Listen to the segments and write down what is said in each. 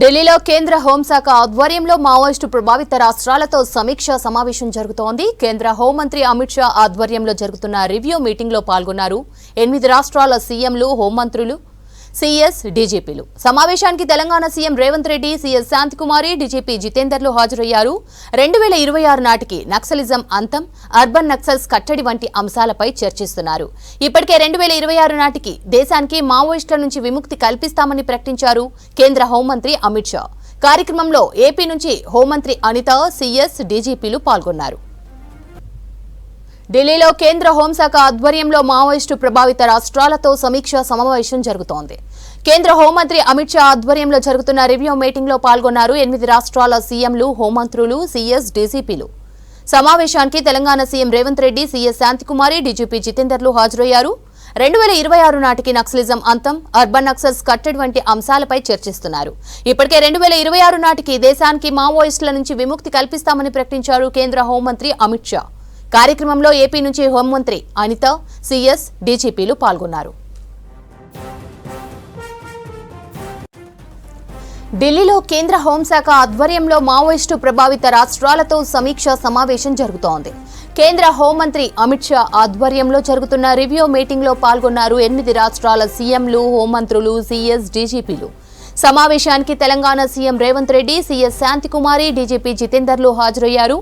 ఢిల్లీలో కేంద్ర హోంశాఖ ఆధ్వర్యంలో మావోయిస్టు ప్రభావిత రాష్ట్రాలతో సమీక్ష సమావేశం జరుగుతోంది. కేంద్ర హోంమంత్రి అమిత్ షా ఆధ్వర్యంలో జరుగుతున్న రివ్యూ మీటింగ్లో పాల్గొన్నారు. 8 రాష్ట్రాల సీఎంలు, హోంమంత్రులు, సీఎస్, డీజీపీలు. సమావేశానికి Telangana CM Revanth Reddy, CS Shanthikumari, DGP జితేందర్లు హాజరయ్యారు. 2026 నాటికి నక్సలిజం అంతం, అర్బన్ నక్సల్స్ కట్టడి వంటి అంశాలపై చర్చిస్తున్నారు. ఇప్పటికే 2026 నాటికి దేశానికి మావోయిస్టుల నుంచి విముక్తి కల్పిస్తామని ప్రకటించారు కేంద్ర హోంమంత్రి అమిత్ షా. కార్యక్రమంలో ఏపీ నుంచి హోంమంత్రి అనిత, సీఎస్, డీజీపీలు పాల్గొన్నారు. ఢిల్లీలో కేంద్ర హోంశాఖ ఆధ్వర్యంలో మావోయిస్టు ప్రభావిత రాష్ట్రాలతో సమీక్ష సమావేశం జరుగుతోంది. కేంద్ర హోంమంత్రి అమిత్ షా ఆధ్వర్యంలో జరుగుతున్న రివ్యూ మీటింగ్లో పాల్గొన్నారు. 8 రాష్ట్రాల సీఎంలు, హోంమంత్రులు, సీఎస్, డీజీపీలు. సమావేశానికి Telangana CM Revanth Reddy, CS Shanthikumari, DGP జితేందర్లు హాజరయ్యారు. 2026 నాటికి నక్సలిజం అంతం, అర్బన్ నక్సల్స్ కట్టడి వంటి అంశాలపై చర్చిస్తున్నారు. ఇప్పటికే 2026 నాటికి దేశానికి మావోయిస్టుల నుంచి విముక్తి కల్పిస్తామని ప్రకటించారు కేంద్ర హోంమంత్రి అమిత్ షా. కార్యక్రమంలో ఏపీ నుంచి హోంమంత్రి అనిత, సీఎస్, డీజీపీలు పాల్గొన్నారు. ఢిల్లీలో కేంద్ర హోంశాఖ ఆధ్వర్యంలో మావోయిస్టు ప్రభావిత రాష్ట్రాలతో సమీక్ష సమావేశం జరుగుతోంది. కేంద్ర హోంమంత్రి అమిత్ షా ఆధ్వర్యంలో జరుగుతున్న రివ్యూ మీటింగ్లో పాల్గొన్నారు. 8 రాష్ట్రాల సీఎంలు, హోంమంత్రులు, సీఎస్, డీజీపీలు. సమావేశానికి Telangana CM Revanth Reddy, CS Shanthikumari, DGP జితేందర్లు హాజరయ్యారు.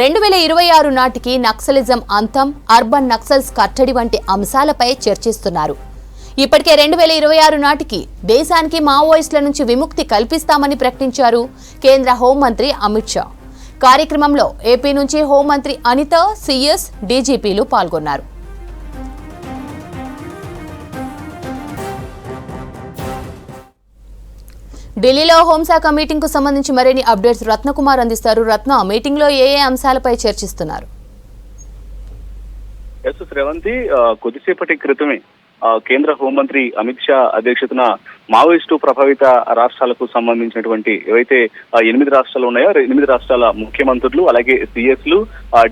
2026 నాటికి నక్సలిజం అంతం, అర్బన్ నక్సల్స్ కట్టడి వంటి అంశాలపై చర్చిస్తున్నారు. ఇప్పటికే 2026 నాటికి దేశానికి మావోయిస్టుల నుంచి విముక్తి కల్పిస్తామని ప్రకటించారు కేంద్ర హోంమంత్రి అమిత్ షా. కార్యక్రమంలో ఏపీ నుంచి హోంమంత్రి అనిత, సీఎస్, డీజీపీలు పాల్గొన్నారు. ఢిల్లీలో హోంశాఖ మీటింగ్ కు సంబంధించి మరిన్ని అప్డేట్స్ రత్నకుమార్ అందిస్తారు. రత్న, మీటింగ్ లో ఏ అంశాలపై చర్చిస్తున్నారు? రేవంతి, కొద్దిసేపటి క్రితమే కేంద్ర హోంమంత్రి అమిత్ షా అధ్యక్షతన మావోయిస్టు ప్రభావిత రాష్ట్రాలకు సంబంధించినటువంటి ఏవైతే 8 రాష్ట్రాలు ఉన్నాయో 8 రాష్ట్రాల ముఖ్యమంత్రులు, అలాగే సీఎస్లు,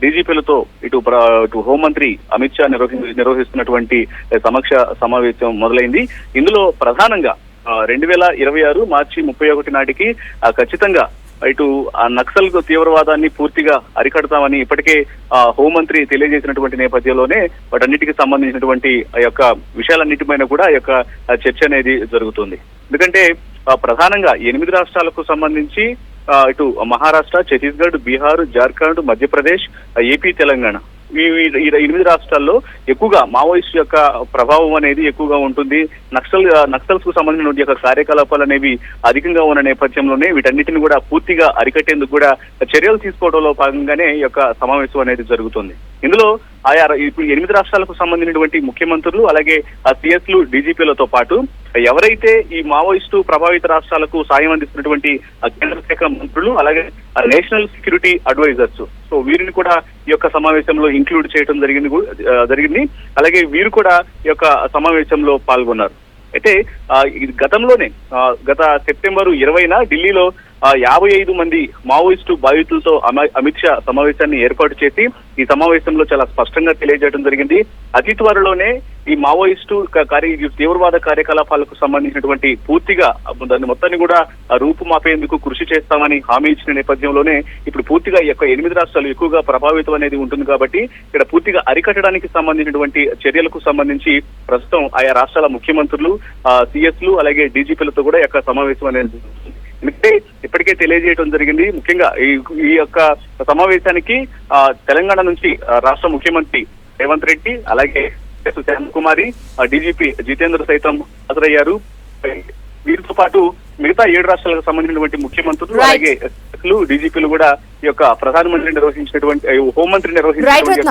డీజీపీలతో ఇటు హోంమంత్రి అమిత్ షా నిర్వహిస్తున్నటువంటి సమీక్ష సమావేశం మొదలైంది. ఇందులో ప్రధానంగా 2026 మార్చి 31 నాటికి ఖచ్చితంగా ఇటు నక్సల్ తీవ్రవాదాన్ని పూర్తిగా అరికడతామని ఇప్పటికే హోంమంత్రి తెలియజేసినటువంటి నేపథ్యంలోనే వాటన్నిటికి సంబంధించినటువంటి ఆ యొక్క విషయాలన్నిటిపైన కూడా ఆ యొక్క చర్చ అనేది జరుగుతుంది. ఎందుకంటే ప్రధానంగా 8 రాష్ట్రాలకు సంబంధించి ఇటు మహారాష్ట్ర, ఛత్తీస్గఢ్, బీహార్, జార్ఖండ్, మధ్యప్రదేశ్, ఏపీ, తెలంగాణ ఈ 8 రాష్ట్రాల్లో ఎక్కువగా మావోయిస్ట్ యొక్క ప్రభావం అనేది ఎక్కువగా ఉంటుంది. నక్సల్స్ కు సంబంధించిన యొక్క కార్యకలాపాలు అనేవి అధికంగా ఉన్న నేపథ్యంలోనే వీటన్నిటిని కూడా పూర్తిగా అరికట్టేందుకు కూడా చర్యలు తీసుకోవడంలో భాగంగానే ఈ యొక్క సమావేశం అనేది జరుగుతుంది. ఇందులో ఆయా ఇప్పుడు 8 రాష్ట్రాలకు సంబంధించినటువంటి ముఖ్యమంత్రులు, అలాగే సీఎస్లు, డీజీపీలతో పాటు ఎవరైతే ఈ మావోయిస్టు ప్రభావిత రాష్ట్రాలకు సాయం అందిస్తున్నటువంటి కేంద్ర శాఖ మంత్రులు, అలాగే నేషనల్ సెక్యూరిటీ అడ్వైజర్స్, సో వీరిని కూడా ఈ యొక్క సమావేశంలో ఇంక్లూడ్ చేయడం జరిగింది. అలాగే వీరు కూడా ఈ యొక్క సమావేశంలో పాల్గొన్నారు. అయితే గతంలోనే గత సెప్టెంబర్ 20న ఢిల్లీలో 55 మంది మావోయిస్టు బాధితులతో అమిత్ షా సమావేశాన్ని ఏర్పాటు చేసి ఈ సమావేశంలో చాలా స్పష్టంగా తెలియజేయడం జరిగింది. అతి త్వరలోనే ఈ మావోయిస్టు తీవ్రవాద కార్యకలాపాలకు సంబంధించినటువంటి పూర్తిగా దాన్ని మొత్తాన్ని కూడా రూపుమాపేందుకు కృషి చేస్తామని హామీ ఇచ్చిన నేపథ్యంలోనే ఇప్పుడు పూర్తిగా ఈ యొక్క 8 రాష్ట్రాలు ఎక్కువగా ప్రభావితం అనేది ఉంటుంది కాబట్టి ఇక్కడ పూర్తిగా అరికట్టడానికి సంబంధించినటువంటి చర్యలకు సంబంధించి ప్రస్తుతం ఆయా రాష్ట్రాల ముఖ్యమంత్రులు, సీఎస్లు, అలాగే డీజీపీలతో కూడా ఈ యొక్క సమావేశం అనేది ఎందుకంటే ఇప్పటికే తెలియజేయడం జరిగింది. ముఖ్యంగా ఈ యొక్క సమావేశానికి తెలంగాణ నుంచి రాష్ట్ర ముఖ్యమంత్రి రేవంత్ రెడ్డి, అలాగే శాంతికుమారి, డీజీపీ జితేందర్ సైతం హాజరయ్యారు. వీరితో పాటు మిగతా 7 రాష్ట్రాలకు సంబంధించినటువంటి ముఖ్యమంత్రులు, అలాగే డీజీపీలు కూడా ఈ యొక్క ప్రధానమంత్రి నిర్వహించినటువంటి హోంమంత్రి నిర్వహించినటువంటి